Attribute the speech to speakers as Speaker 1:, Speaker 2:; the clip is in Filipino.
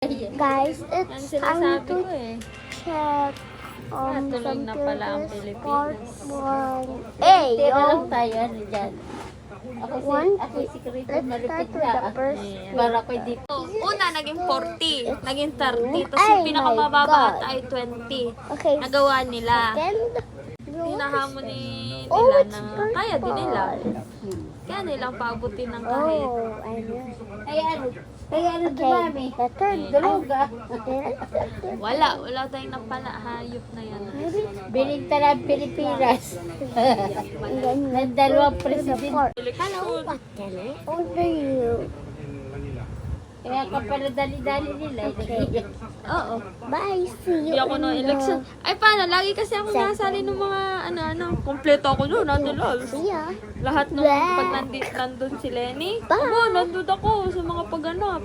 Speaker 1: Guys,
Speaker 2: Ang
Speaker 1: it's time
Speaker 2: sinasabi
Speaker 1: to
Speaker 2: ko eh.
Speaker 1: check
Speaker 2: Tuloy
Speaker 1: some
Speaker 2: na pala ang
Speaker 1: tourist part
Speaker 2: Pilipinas.
Speaker 1: 1. Hey,
Speaker 3: Tira lang
Speaker 1: yo!
Speaker 3: tayo, ano dyan. Ako
Speaker 1: One,
Speaker 3: si Krito
Speaker 1: let's
Speaker 3: malupit
Speaker 1: start with
Speaker 3: na.
Speaker 1: the first
Speaker 3: Para ko di.
Speaker 2: Una, naging 40. Naging 30. Tapos
Speaker 1: Ay,
Speaker 2: yung pinakamababa
Speaker 1: my God.
Speaker 2: ay 20.
Speaker 1: Okay,
Speaker 2: Nagawa nila.
Speaker 1: second.
Speaker 2: Tinahamon
Speaker 1: Oh,
Speaker 2: nila
Speaker 1: it's
Speaker 2: na kaya din nila.
Speaker 1: purple.
Speaker 2: Kaya nilang paabutin ng kahit.
Speaker 1: Oh, I know.
Speaker 3: Ay ano
Speaker 1: Okay,
Speaker 3: dumami.
Speaker 1: the third.
Speaker 3: Duluga.
Speaker 2: Wala tayong napalahayop na yan.
Speaker 3: Biling tala Pilipinas. Ng dalawang presidente.
Speaker 1: Hello, what can I order you?
Speaker 3: Kaya kapala dali-dali nila.
Speaker 1: Okay.
Speaker 2: Oo.
Speaker 1: Bye, see you
Speaker 2: Hindi ako
Speaker 1: in
Speaker 2: ng
Speaker 1: the-
Speaker 2: election. Ay, paano? Lagi kasi ako nasali ng mga, kompleto ako doon. Nandun lang.
Speaker 1: See ya.
Speaker 2: Lahat nung pag nandun si Lenny,
Speaker 1: Bye.
Speaker 2: nandun ako sa mga pagganap.